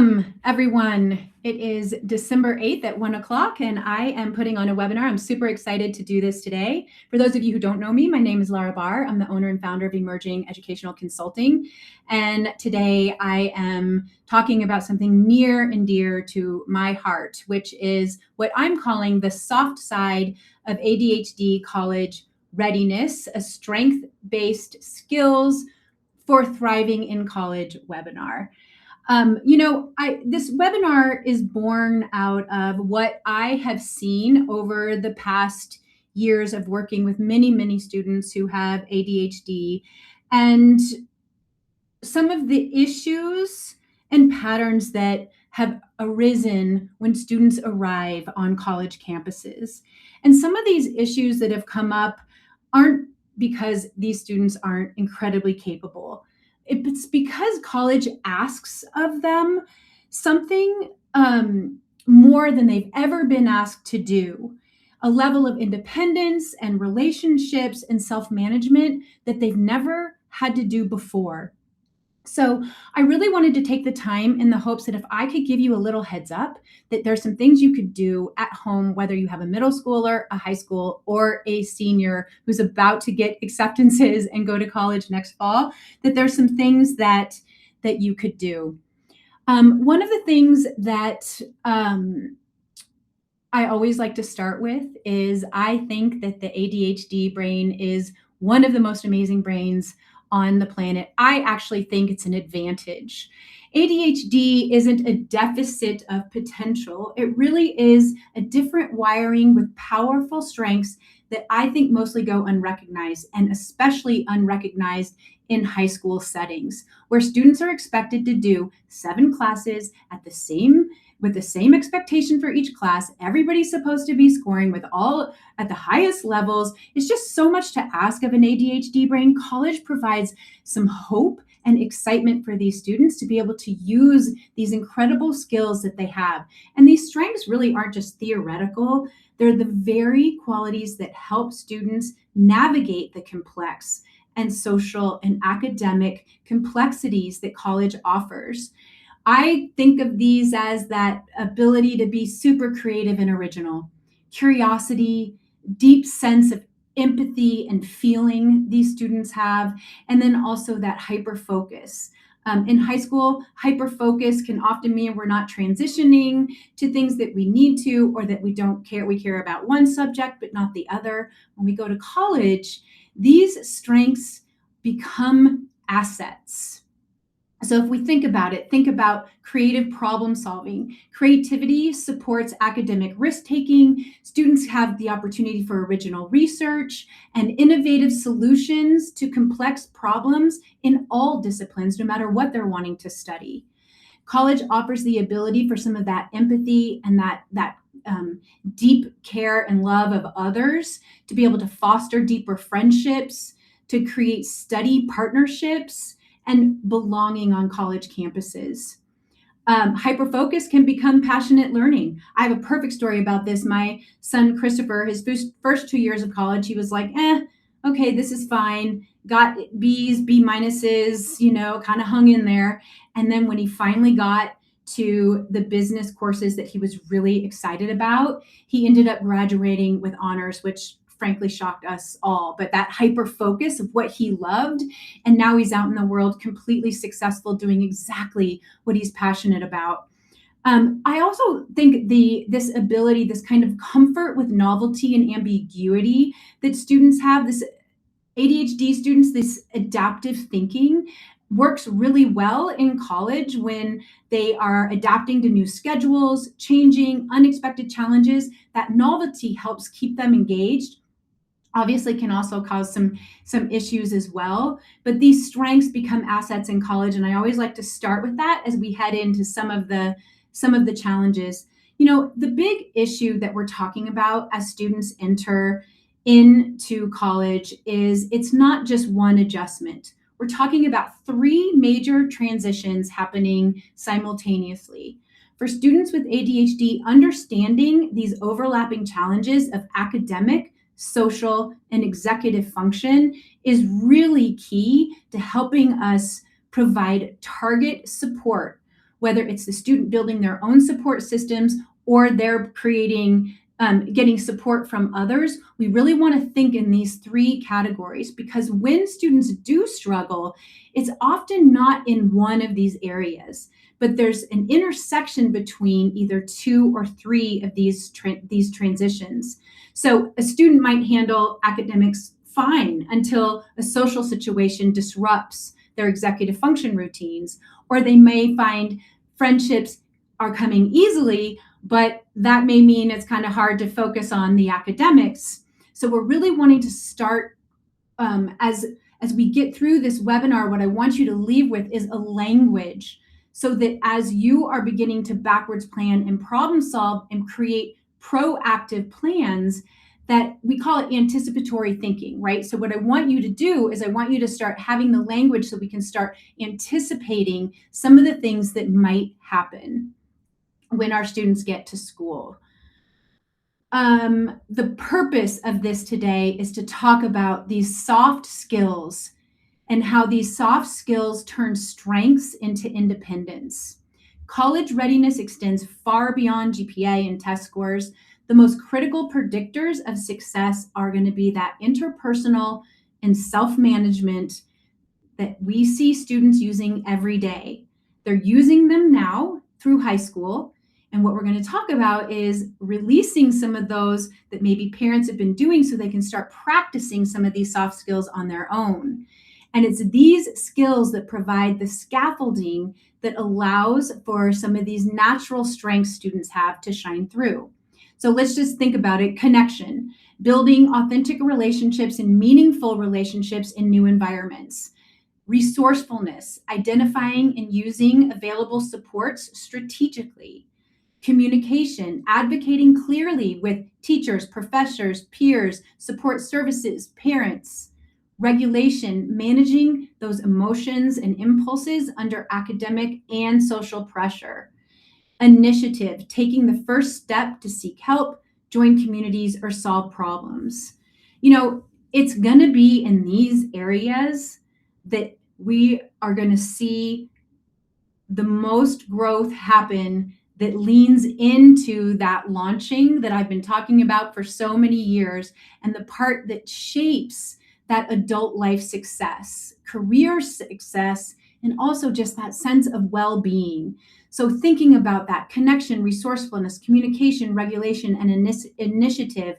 Welcome, everyone. It is December 8th at 1 o'clock, and I am putting on a webinar. I'm super excited to do this today. For those of you who don't know me, my name is Laura Barr. I'm the owner and founder of Emerging Educational Consulting. And today I am talking about something near and dear to my heart, which is what I'm calling the soft side of ADHD college readiness, a strength-based skills for thriving in college webinar. This webinar is born out of what I have seen over the past years of working with many students who have ADHD, and some of the issues and patterns that have arisen when students arrive on college campuses. And some of these issues that have come up aren't because these students aren't incredibly capable. It's because college asks of them something more than they've ever been asked to do, a level of independence and relationships and self-management that they've never had to do before. So I really wanted to take the time in the hopes that if I could give you a little heads up, that there's some things you could do at home, whether you have a middle schooler, a high school, or a senior who's about to get acceptances and go to college next fall, that there's some things that you could do. One of the things that I always like to start with is I think that the ADHD brain is one of the most amazing brains on the planet. I actually think it's an advantage. ADHD isn't a deficit of potential. It really is a different wiring with powerful strengths that I think mostly go unrecognized, and especially unrecognized in high school settings, where students are expected to do 7 classes with the same expectation for each class. Everybody's supposed to be scoring with all at the highest levels. It's just so much to ask of an ADHD brain. College provides some hope and excitement for these students to be able to use these incredible skills that they have. And these strengths really aren't just theoretical. They're the very qualities that help students navigate the complex and social and academic complexities that college offers. I think of these as that ability to be super creative and original, curiosity, deep sense of empathy and feeling these students have, and then also that hyper focus. In high school, hyper focus can often mean we're not transitioning to things that we need to, or that we don't care. We care about one subject, but not the other. When we go to college, these strengths become assets. So if we think about it, think about creative problem solving. Creativity supports academic risk-taking. Students have the opportunity for original research and innovative solutions to complex problems in all disciplines, no matter what they're wanting to study. College offers the ability for some of that empathy and that deep care and love of others, to be able to foster deeper friendships, to create study partnerships, and belonging on college campuses. Hyperfocus can become passionate learning. I have a perfect story about this. My son, Christopher, his first 2 years of college, he was like, okay, this is fine. Got B's, B minuses, kind of hung in there. And then when he finally got to the business courses that he was really excited about, he ended up graduating with honors, which frankly shocked us all. But that hyper focus of what he loved, and now he's out in the world completely successful, doing exactly what he's passionate about. I also think this ability, this kind of comfort with novelty and ambiguity that students have, this ADHD students, this adaptive thinking, works really well in college when they are adapting to new schedules, changing, unexpected challenges. That novelty helps keep them engaged. Obviously can also cause some issues as well, but these strengths become assets in college. And I always like to start with that as we head into some of the challenges. The big issue that we're talking about as students enter into college is it's not just one adjustment. We're talking about 3 major transitions happening simultaneously. For students with ADHD, understanding these overlapping challenges of academic, social, and executive function is really key to helping us provide target support whether it's the student building their own support systems or they're creating getting support from others. We really want to think in these three categories, because when students do struggle, it's often not in one of these areas, but there's an intersection between either two or three of these transitions. So a student might handle academics fine until a social situation disrupts their executive function routines, or they may find friendships are coming easily, but that may mean it's kind of hard to focus on the academics. So we're really wanting to start as we get through this webinar, what I want you to leave with is a language, so that as you are beginning to backwards plan and problem solve and create proactive plans, that we call it anticipatory thinking, right? So what I want you to do is I want you to start having the language so we can start anticipating some of the things that might happen when our students get to school. The purpose of this today is to talk about these soft skills and how these soft skills turn strengths into independence. College readiness extends far beyond GPA and test scores. The most critical predictors of success are going to be that interpersonal and self-management that we see students using every day. They're using them now through high school. And what we're going to talk about is releasing some of those that maybe parents have been doing so they can start practicing some of these soft skills on their own. And it's these skills that provide the scaffolding that allows for some of these natural strengths students have to shine through. So let's just think about it. Connection, building authentic relationships and meaningful relationships in new environments. Resourcefulness, identifying and using available supports strategically. Communication, advocating clearly with teachers, professors, peers, support services, parents. Regulation, managing those emotions and impulses under academic and social pressure. Initiative, taking the first step to seek help, join communities, or solve problems. It's going to be in these areas that we are going to see the most growth happen, that leans into that launching that I've been talking about for so many years, and the part that shapes that adult life success, career success, and also just that sense of well-being. So thinking about that connection, resourcefulness, communication, regulation, and initiative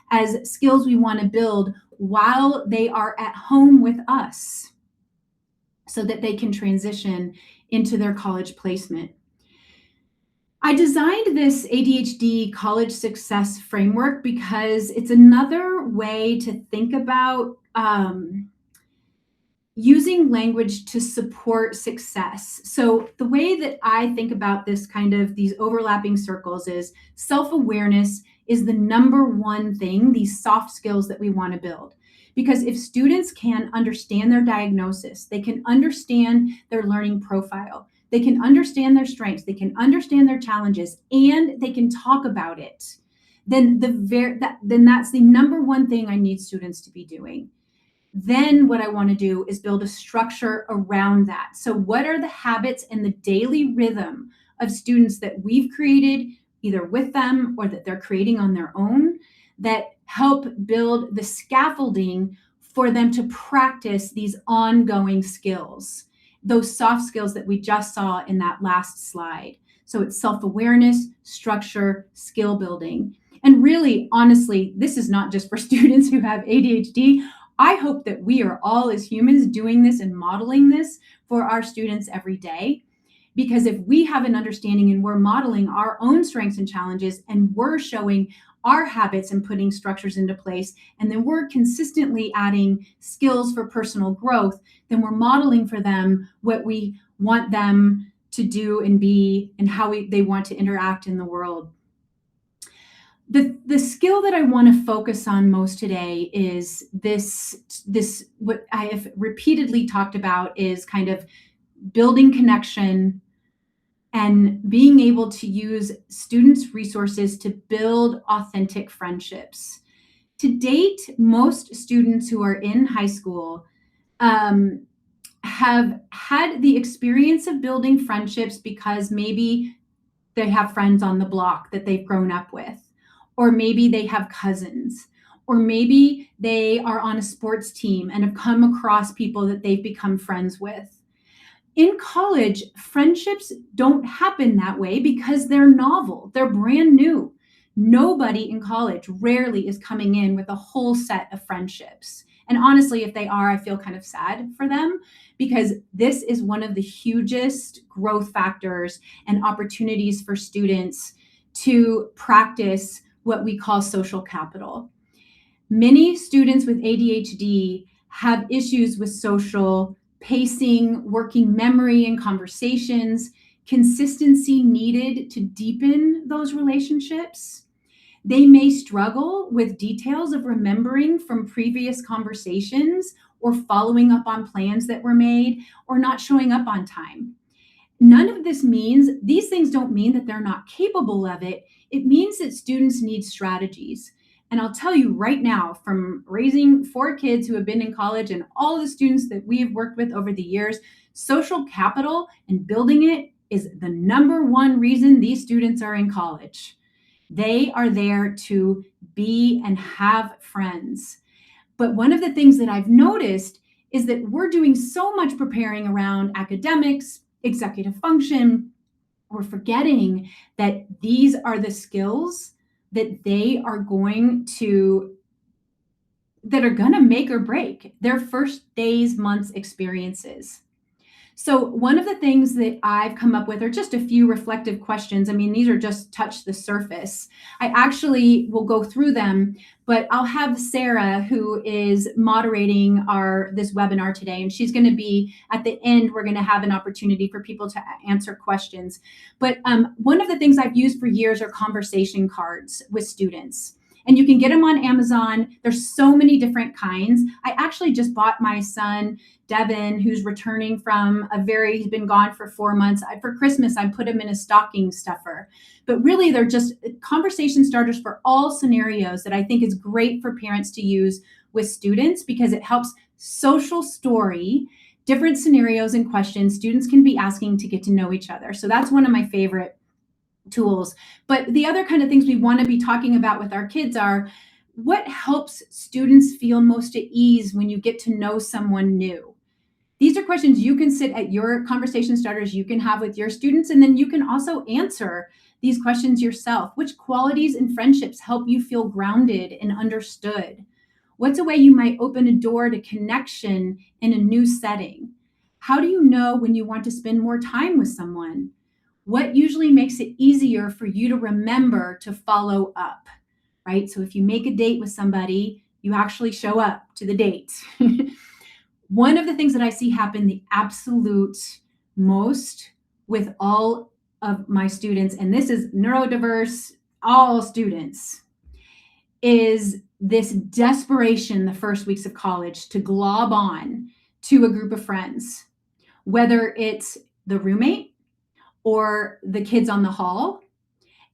as skills we want to build while they are at home with us, so that they can transition into their college placement. I designed this ADHD college success framework because it's another way to think about using language to support success. So the way that I think about this kind of these overlapping circles is self-awareness is the number one thing, these soft skills that we want to build. Because if students can understand their diagnosis, they can understand their learning profile, they can understand their strengths, they can understand their challenges, and they can talk about it, then that's the number one thing I need students to be doing. Then what I want to do is build a structure around that. So what are the habits and the daily rhythm of students that we've created either with them or that they're creating on their own that help build the scaffolding for them to practice these ongoing skills, those soft skills that we just saw in that last slide. So it's self-awareness, structure, skill building. And really, honestly, this is not just for students who have ADHD. I hope that we are all as humans doing this and modeling this for our students every day. Because if we have an understanding and we're modeling our own strengths and challenges, and we're showing our habits and putting structures into place, and then we're consistently adding skills for personal growth, then we're modeling for them what we want them to do and be, and how they want to interact in the world. The skill that I want to focus on most today is this what I have repeatedly talked about is kind of building connection and being able to use students' resources to build authentic friendships. To date, most students who are in high school have had the experience of building friendships because maybe they have friends on the block that they've grown up with, or maybe they have cousins, or maybe they are on a sports team and have come across people that they've become friends with. In college, friendships don't happen that way because they're novel, they're brand new. Nobody in college rarely is coming in with a whole set of friendships. And honestly, if they are, I feel kind of sad for them because this is one of the hugest growth factors and opportunities for students to practice what we call social capital. Many students with ADHD have issues with social pacing, working memory and conversations, consistency needed to deepen those relationships. They may struggle with details of remembering from previous conversations or following up on plans that were made or not showing up on time. None of this means, these things don't mean that they're not capable of it. It means that students need strategies. And I'll tell you right now, from raising 4 kids who have been in college and all the students that we've worked with over the years, social capital and building it is the number one reason these students are in college. They are there to be and have friends. But one of the things that I've noticed is that we're doing so much preparing around academics, executive function. We're forgetting that these are the skills that they are going to that are going to make or break their first days, months, experiences. So one of the things that I've come up with are just a few reflective questions. I mean, these are just touch the surface. I actually will go through them, but I'll have Sarah, who is moderating this webinar today, and she's going to be at the end. We're going to have an opportunity for people to answer questions. But one of the things I've used for years are conversation cards with students. And you can get them on Amazon. There's so many different kinds. I actually just bought my son, Devin, who's returning from he's been gone for 4 months. For Christmas, I put him in a stocking stuffer. But really, they're just conversation starters for all scenarios that I think is great for parents to use with students because it helps social story, different scenarios and questions students can be asking to get to know each other. So that's one of my favorite tools. But the other kind of things we want to be talking about with our kids are what helps students feel most at ease when you get to know someone new. These are questions you can sit at your conversation starters you can have with your students, and then you can also answer these questions yourself. Which qualities and friendships help you feel grounded and understood? What's a way you might open a door to connection in a new setting? How do you know when you want to spend more time with someone? What usually makes it easier for you to remember to follow up, right? So if you make a date with somebody, you actually show up to the date. One of the things that I see happen the absolute most with all of my students, and this is neurodiverse, all students, is this desperation the first weeks of college to glob on to a group of friends, whether it's the roommate or the kids on the hall,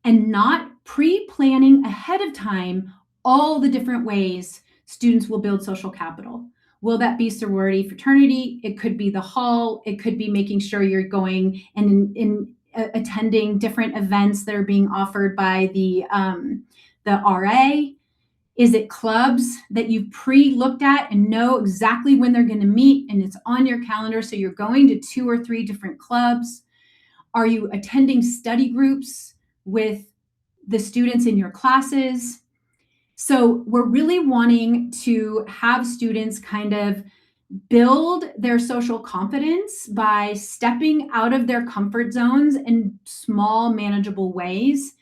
and not pre-planning ahead of time all the different ways students will build social capital. Will that be sorority, fraternity? It could be the hall. It could be making sure you're going and attending different events that are being offered by the RA. Is it clubs that you've pre-looked at and know exactly when they're going to meet and it's on your calendar, so you're going to 2 or 3 different clubs? Are you attending study groups with the students in your classes? So we're really wanting to have students kind of build their social confidence by stepping out of their comfort zones in small, manageable ways,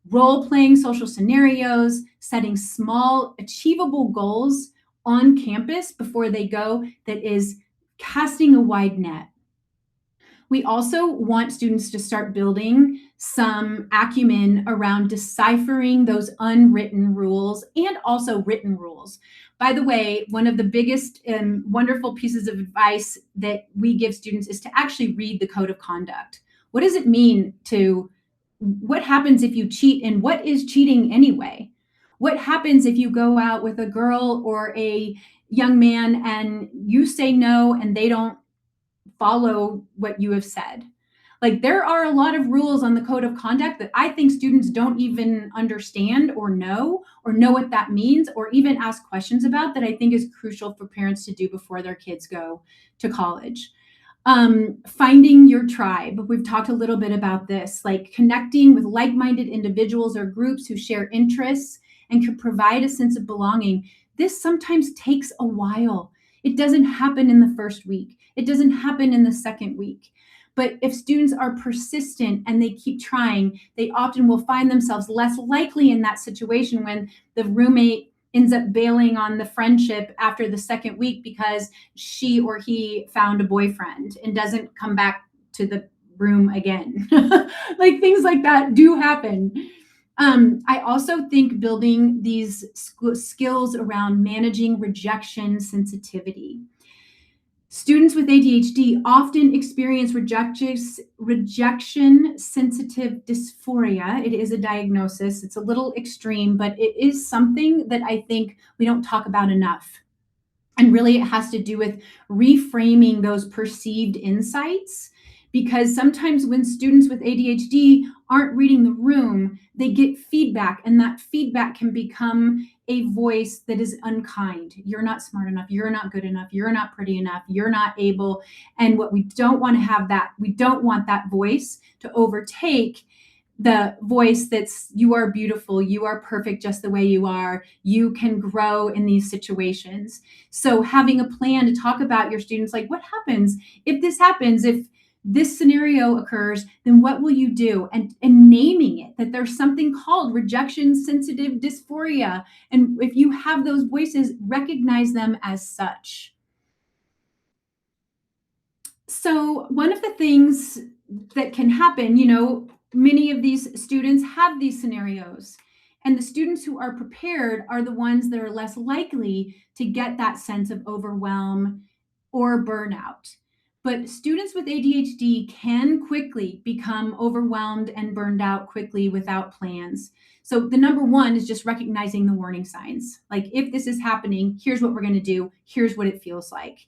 role-playing social scenarios, setting small, achievable goals on campus before they go that is casting a wide net. We also want students to start building some acumen around deciphering those unwritten rules and also written rules. By the way, one of the biggest and wonderful pieces of advice that we give students is to actually read the code of conduct. What does it mean what happens if you cheat, and what is cheating anyway? What happens if you go out with a girl or a young man and you say no and they don't follow what you have said. Like there are a lot of rules on the code of conduct that I think students don't even understand or know what that means, or even ask questions about that I think is crucial for parents to do before their kids go to college. Finding your tribe. We've talked a little bit about this, like connecting with like minded individuals or groups who share interests and can provide a sense of belonging. This sometimes takes a while. It doesn't happen in the first week, it doesn't happen in the second week. But if students are persistent and they keep trying, they often will find themselves less likely in that situation when the roommate ends up bailing on the friendship after the second week because she or he found a boyfriend and doesn't come back to the room again. Like things like that do happen. I also think building these skills around managing rejection sensitivity. Students with ADHD often experience rejection sensitive dysphoria. It is a diagnosis. It's a little extreme, but it is something that I think we don't talk about enough. And really, it has to do with reframing those perceived insights. Because sometimes when students with ADHD aren't reading the room, they get feedback, and that feedback can become a voice that is unkind. You're not smart enough. You're not good enough. You're not pretty enough. You're not able. And what we don't want to have that, we don't want that voice to overtake the voice that's you are beautiful, you are perfect just the way you are, you can grow in these situations. So having a plan to talk about your students, like what happens if this happens, if this scenario occurs, then what will you do? And naming it, that there's something called rejection sensitive dysphoria. And if you have those voices, recognize them as such. So one of the things that can happen, many of these students have these scenarios, and the students who are prepared are the ones that are less likely to get that sense of overwhelm or burnout. But students with ADHD can quickly become overwhelmed and burned out quickly without plans. So the number one is just recognizing the warning signs. Like if this is happening, here's what we're going to do. Here's what it feels like.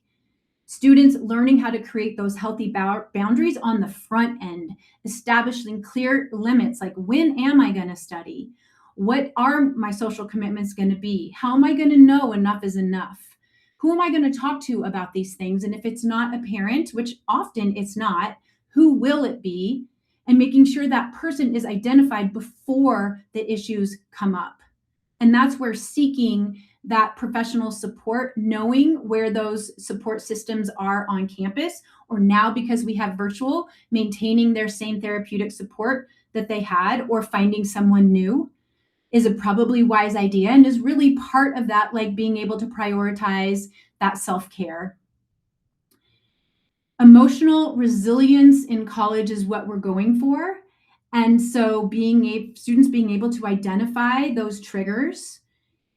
Students learning how to create those healthy boundaries on the front end, establishing clear limits like when am I going to study? What are my social commitments going to be? How am I going to know enough is enough? Who am I going to talk to about these things? And if it's not a parent, which often it's not, who will it be? And making sure that person is identified before the issues come up. And that's where seeking that professional support, knowing where those support systems are on campus, or now because we have virtual, maintaining their same therapeutic support that they had, or finding someone new is a probably wise idea and is really part of that, like being able to prioritize that self-care. Emotional resilience in college is what we're going for. And so students being able to identify those triggers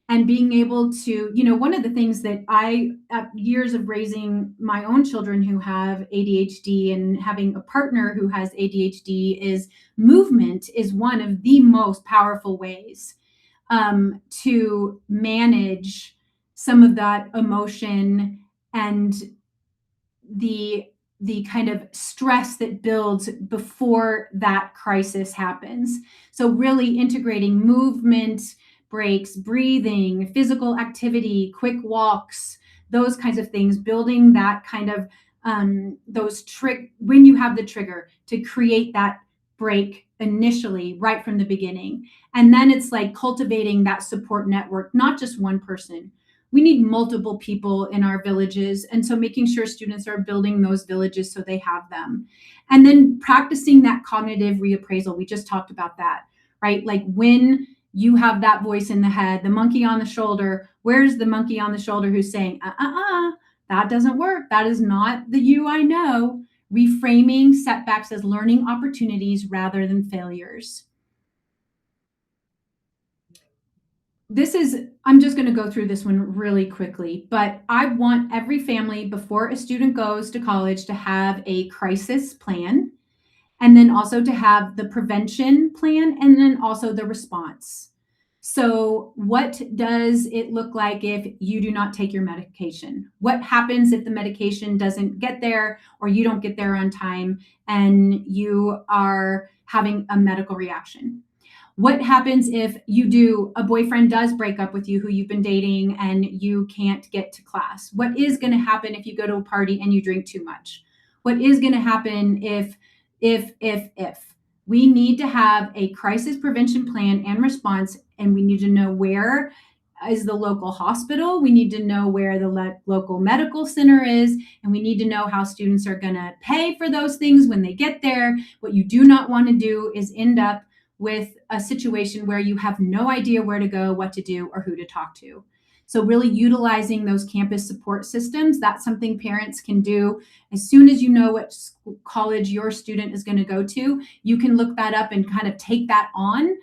and being able to, one of the things that years of raising my own children who have ADHD and having a partner who has ADHD, is movement is one of the most powerful ways to manage some of that emotion and the kind of stress that builds before that crisis happens. So really integrating movement, breaks, breathing, physical activity, quick walks, those kinds of things, building that kind of when you have the trigger to create that break initially right from the beginning. And then it's like cultivating that support network, not just one person. We need multiple people in our villages. And so making sure students are building those villages so they have them. And then practicing that cognitive reappraisal. We just talked about that, right? Like when you have that voice in the head, the monkey on the shoulder, where's the monkey on the shoulder who's saying, that doesn't work. That is not the you I know. Reframing setbacks as learning opportunities rather than failures. I'm just going to go through this one really quickly, but I want every family before a student goes to college to have a crisis plan, and then also to have the prevention plan, and then also the response. So, what does it look like if you do not take your medication? What happens if the medication doesn't get there or you don't get there on time and you are having a medical reaction? What happens if a boyfriend does break up with you who you've been dating and you can't get to class? What is going to happen if you go to a party and you drink too much? What is going to happen if we need to have a crisis prevention plan and response, and we need to know where is the local hospital. We need to know where the local medical center is, and we need to know how students are going to pay for those things when they get there. What you do not want to do is end up with a situation where you have no idea where to go, what to do, or who to talk to. So really utilizing those campus support systems, that's something parents can do. As soon as you know what college your student is going to go to, you can look that up and kind of take that on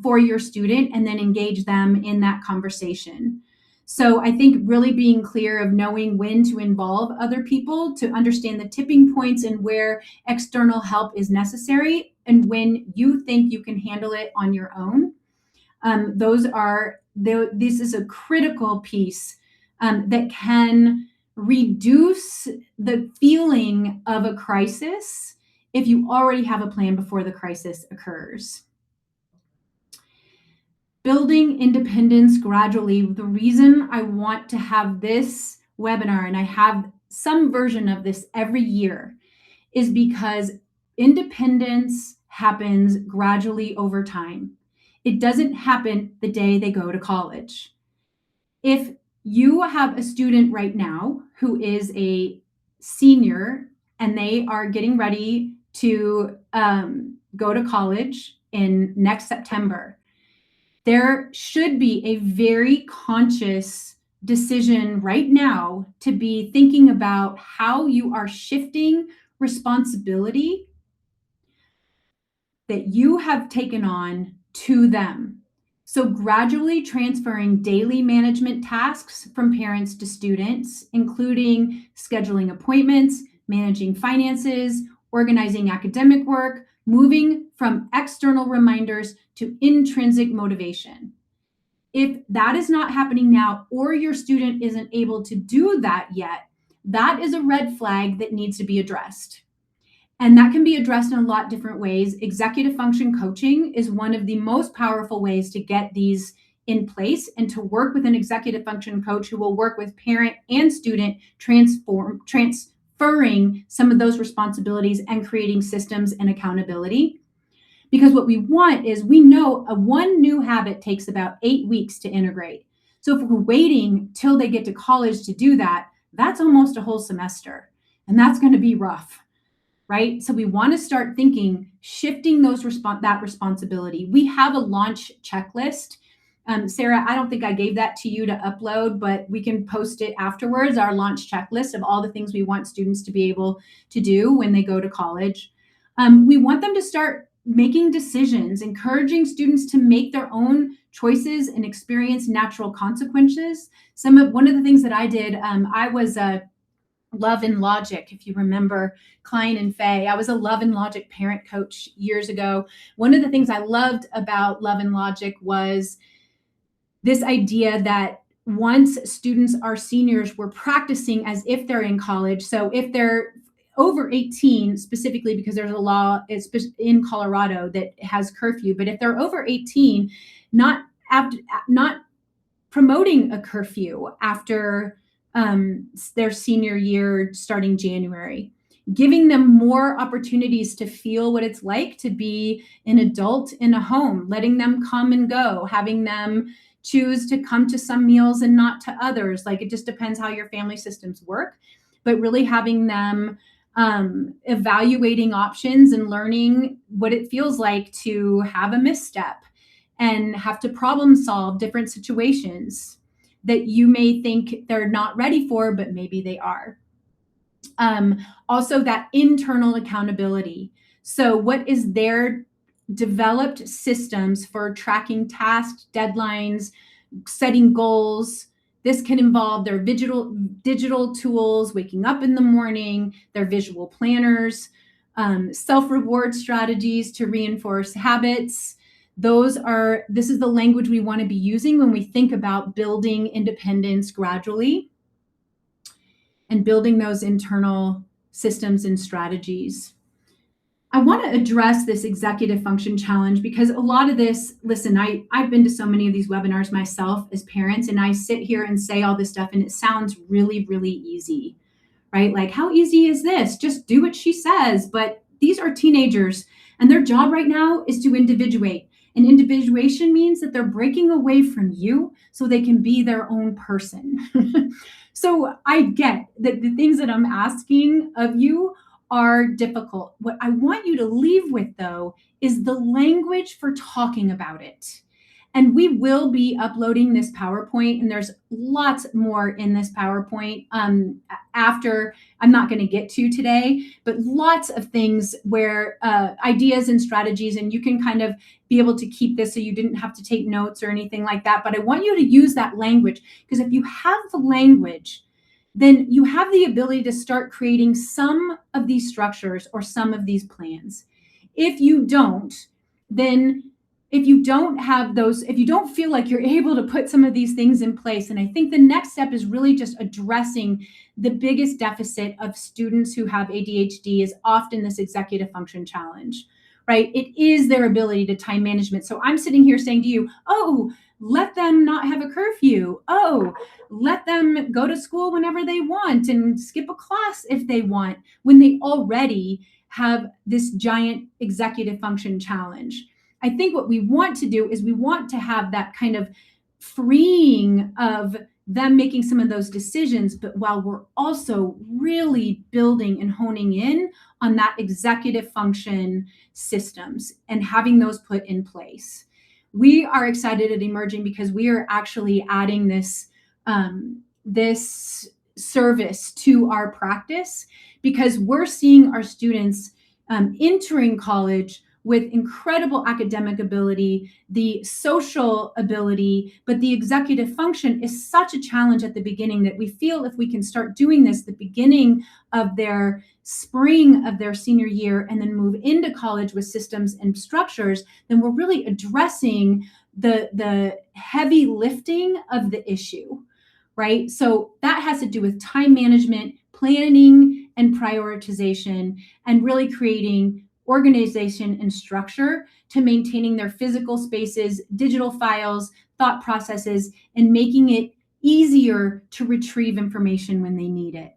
for your student and then engage them in that conversation. So I think really being clear of knowing when to involve other people, to understand the tipping points and where external help is necessary and when you think you can handle it on your own. This is a critical piece that can reduce the feeling of a crisis if you already have a plan before the crisis occurs. Building independence gradually. The reason I want to have this webinar, and I have some version of this every year, is because independence happens gradually over time. It doesn't happen the day they go to college. If you have a student right now who is a senior and they are getting ready to go to college in next September, there should be a very conscious decision right now to be thinking about how you are shifting responsibility that you have taken on to them. So, gradually transferring daily management tasks from parents to students, including scheduling appointments, managing finances, organizing academic work, moving from external reminders to intrinsic motivation. If that is not happening now, or your student isn't able to do that yet, that is a red flag that needs to be addressed. And that can be addressed in a lot of different ways. Executive function coaching is one of the most powerful ways to get these in place and to work with an executive function coach who will work with parent and student transferring some of those responsibilities and creating systems and accountability. Because what we want is, we know one new habit takes about 8 weeks to integrate. So if we're waiting till they get to college to do that, that's almost a whole semester. And that's going to be rough, right? So we want to start thinking, shifting that responsibility. We have a launch checklist. Sarah, I don't think I gave that to you to upload, but we can post it afterwards, our launch checklist of all the things we want students to be able to do when they go to college. We want them to start making decisions, encouraging students to make their own choices and experience natural consequences. One of the things that I did, I was a Love and Logic, if you remember Klein and Fay. I was a Love and Logic parent coach years ago. One of the things I loved about Love and Logic was this idea that once students are seniors, we're practicing as if they're in college. So if they're over 18, specifically because there's a law in Colorado that has curfew, but if they're over 18, not promoting a curfew after their senior year starting January, giving them more opportunities to feel what it's like to be an adult in a home, letting them come and go, having them choose to come to some meals and not to others. Like, it just depends how your family systems work, but really having them evaluating options and learning what it feels like to have a misstep and have to problem solve different situations that you may think they're not ready for, but maybe they are. Also, that internal accountability. So what is their developed systems for tracking tasks, deadlines, setting goals? This can involve their digital tools, waking up in the morning, their visual planners, self-reward strategies to reinforce habits, This is the language we want to be using when we think about building independence gradually and building those internal systems and strategies. I want to address this executive function challenge because a lot of this, listen, I've been to so many of these webinars myself as parents, and I sit here and say all this stuff, and it sounds really, really easy, right? Like, how easy is this? Just do what she says. But these are teenagers, and their job right now is to individuate. And individuation means that they're breaking away from you so they can be their own person. So I get that the things that I'm asking of you are difficult. What I want you to leave with, though, is the language for talking about it. And we will be uploading this PowerPoint, and there's lots more in this PowerPoint after I'm not going to get to today, but lots of things where ideas and strategies, and you can kind of be able to keep this so you didn't have to take notes or anything like that. But I want you to use that language, because if you have the language, then you have the ability to start creating some of these structures or some of these plans. If you don't, then if you don't have those, if you don't feel like you're able to put some of these things in place, and I think the next step is really just addressing the biggest deficit of students who have ADHD is often this executive function challenge, right? It is their ability to time management. So I'm sitting here saying to you, oh, let them not have a curfew. Oh, let them go to school whenever they want and skip a class if they want, when they already have this giant executive function challenge. I think what we want to do is we want to have that kind of freeing of them making some of those decisions, but while we're also really building and honing in on that executive function systems and having those put in place. We are excited at Emerging because we are actually adding this service to our practice, because we're seeing our students entering college with incredible academic ability, the social ability, but the executive function is such a challenge at the beginning that we feel if we can start doing this at the beginning of their spring of their senior year and then move into college with systems and structures, then we're really addressing the heavy lifting of the issue, right? So that has to do with time management, planning, and prioritization, and really creating organization and structure to maintaining their physical spaces, digital files, thought processes, and making it easier to retrieve information when they need it.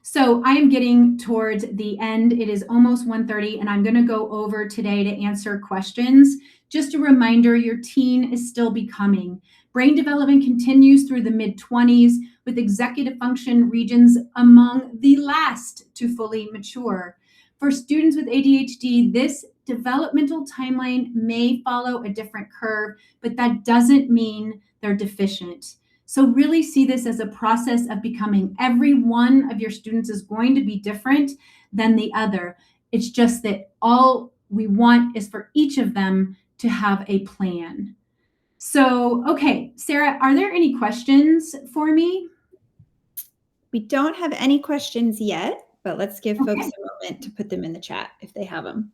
So I am getting towards the end. It is almost 1:30, and I'm going to go over today to answer questions. Just a reminder, your teen is still becoming. Brain development continues through the mid-20s, with executive function regions among the last to fully mature. For students with ADHD, this developmental timeline may follow a different curve, but that doesn't mean they're deficient. So really see this as a process of becoming. Every one of your students is going to be different than the other. It's just that all we want is for each of them to have a plan. So, okay, Sarah, are there any questions for me? We don't have any questions yet, but let's give folks a moment to put them in the chat if they have them.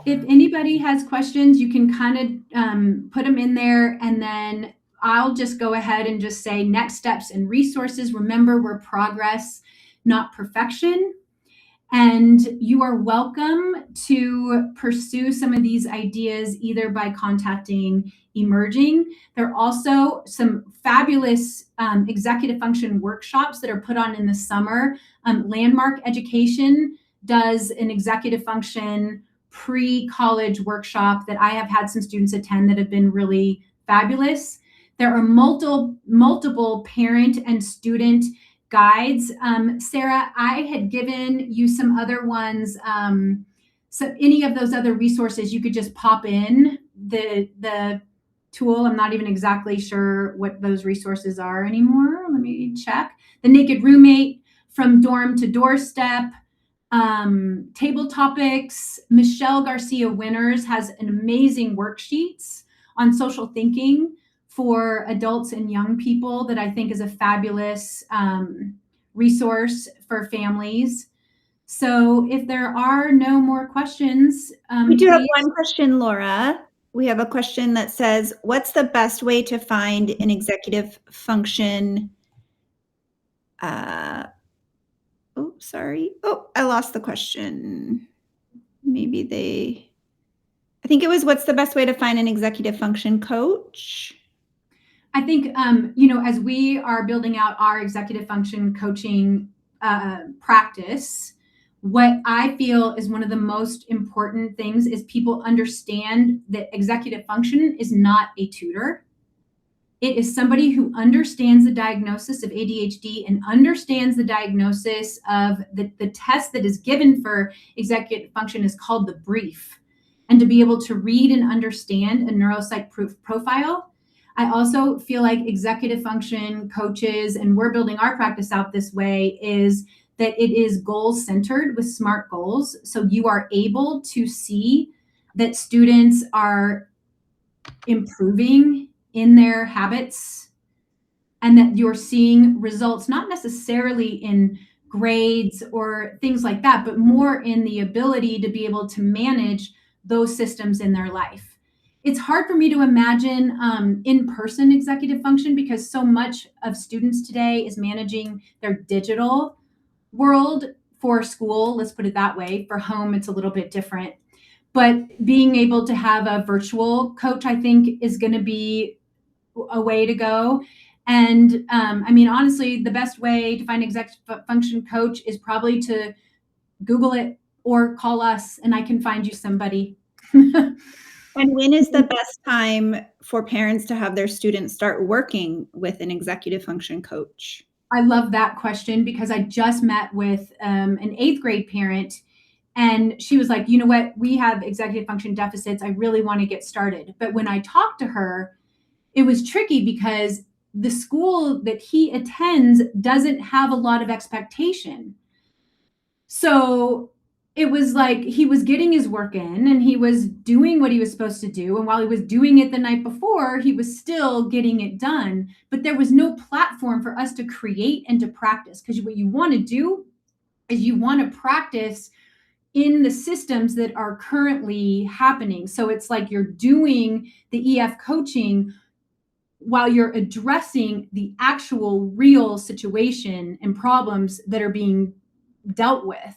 If anybody has questions, you can kind of put them in there, and then I'll just go ahead and just say next steps and resources. Remember, we're progress, not perfection. And you are welcome to pursue some of these ideas either by contacting Emerging. There are also some fabulous executive function workshops that are put on in the summer. Landmark Education does an executive function pre-college workshop that I have had some students attend that have been really fabulous. There are multiple parent and student guides. Sarah, I had given you some other ones. So any of those other resources, you could just pop in the tool. I'm not even exactly sure what those resources are anymore. Let me check. The Naked Roommate, From Dorm to Doorstep, Table Topics. Michelle Garcia Winters has an amazing worksheets on social thinking for adults and young people that I think is a fabulous resource for families. So if there are no more questions, We do have please. one question, Laura. We have a question that says, what's the best way to find an executive function? Oh, sorry. Oh, I lost the question. I think it was, what's the best way to find an executive function coach? I think, as we are building out our executive function coaching practice, what I feel is one of the most important things is people understand that executive function is not a tutor. It is somebody who understands the diagnosis of ADHD and understands the diagnosis of the test that is given for executive function is called the brief. And to be able to read and understand a neuropsych profile. I also feel like executive function coaches, and we're building our practice out this way, is that it is goal centered with SMART goals. So you are able to see that students are improving in their habits and that you're seeing results, not necessarily in grades or things like that, but more in the ability to be able to manage those systems in their life. It's hard for me to imagine in-person executive function because so much of students today is managing their digital world for school. Let's put it that way. For home, it's a little bit different. But being able to have a virtual coach, I think, is going to be a way to go. And honestly, the best way to find executive function coach is probably to Google it or call us and I can find you somebody. And when is the best time for parents to have their students start working with an executive function coach? I love that question because I just met with an 8th grade parent and she was like, you know what, we have executive function deficits. I really want to get started. But when I talked to her, it was tricky because the school that he attends doesn't have a lot of expectation. So it was like he was getting his work in and he was doing what he was supposed to do. And while he was doing it the night before, he was still getting it done. But there was no platform for us to create and to practice. Because what you want to do is you want to practice in the systems that are currently happening. So it's like you're doing the EF coaching while you're addressing the actual real situation and problems that are being dealt with.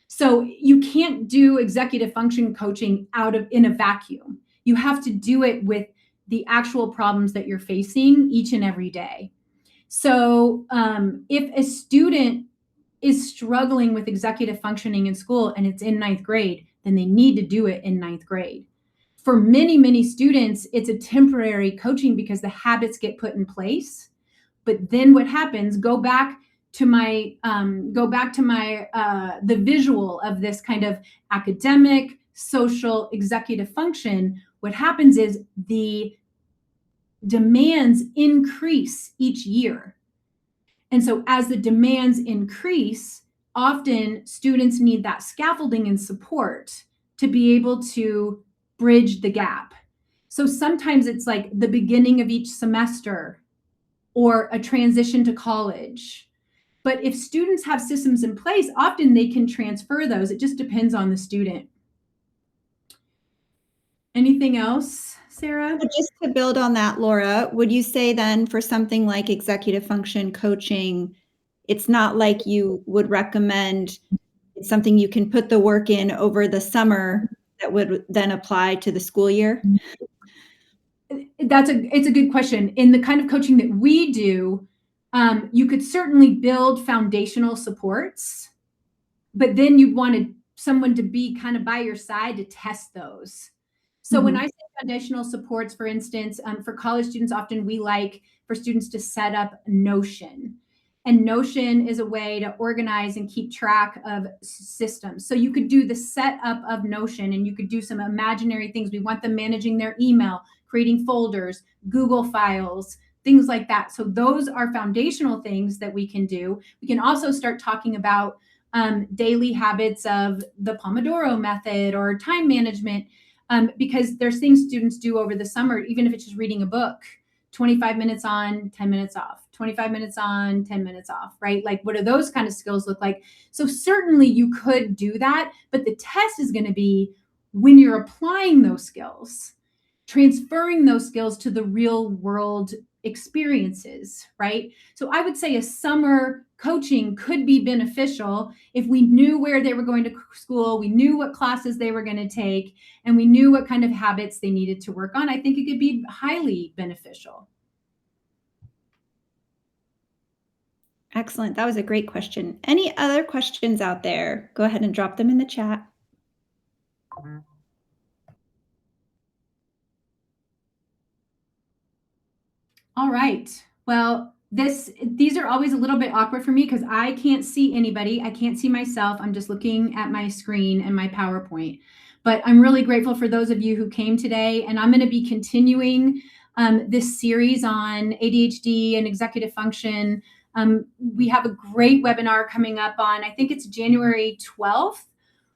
So you can't do executive function coaching in a vacuum. You have to do it with the actual problems that you're facing each and every day. So if a student is struggling with executive functioning in school and it's in 9th grade, then they need to do it in 9th grade. For many, many students, it's a temporary coaching because the habits get put in place. But then what happens, go back to my the visual of this kind of academic, social, executive function. What happens is the demands increase each year. And so as the demands increase, often students need that scaffolding and support to be able to bridge the gap. So sometimes it's like the beginning of each semester or a transition to college. But if students have systems in place, often they can transfer those. It just depends on the student. Anything else, Sarah? So just to build on that, Laura, would you say then for something like executive function coaching, it's not like you would recommend it's something you can put the work in over the summer that would then apply to the school year? It's a good question. In the kind of coaching that we do, you could certainly build foundational supports, but then you wanted someone to be kind of by your side to test those. So when I say foundational supports, for instance, for college students, often we like for students to set up Notion. And Notion is a way to organize and keep track of systems. So you could do the setup of Notion and you could do some imaginary things. We want them managing their email, creating folders, Google files, things like that. So those are foundational things that we can do. We can also start talking about daily habits of the Pomodoro method or time management, because there's things students do over the summer, even if it's just reading a book, 25 minutes on, 10 minutes off, 25 minutes on, 10 minutes off, right? Like, what do those kind of skills look like? So, certainly you could do that, but the test is going to be when you're applying those skills, transferring those skills to the real world experiences, right? So I would say a summer coaching could be beneficial if we knew where they were going to school, we knew what classes they were going to take, and we knew what kind of habits they needed to work on. I think it could be highly beneficial. Excellent. That was a great question. Any other questions out there? Go ahead and drop them in the chat. All right. Well, these are always a little bit awkward for me because I can't see anybody. I can't see myself. I'm just looking at my screen and my PowerPoint. But I'm really grateful for those of you who came today, and I'm going to be continuing this series on ADHD and executive function. We have a great webinar coming up on, I think it's January 12th,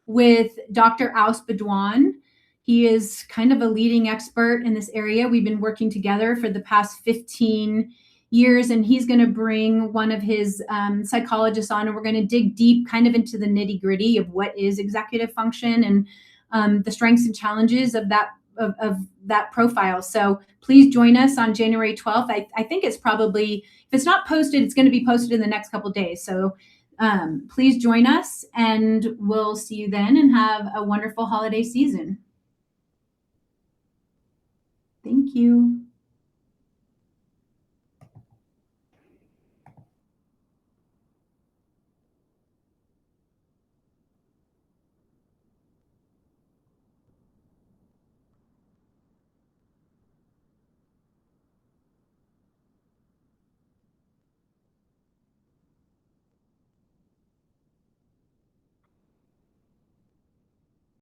with Dr. Aus Bedouin. He is kind of a leading expert in this area. We've been working together for the past 15 years, and he's going to bring one of his psychologists on, and we're going to dig deep kind of into the nitty gritty of what is executive function and the strengths and challenges of that profile. So please join us on January 12th. I think it's probably, if it's not posted, it's going to be posted in the next couple of days. So please join us, and we'll see you then, and have a wonderful holiday season. Thank you.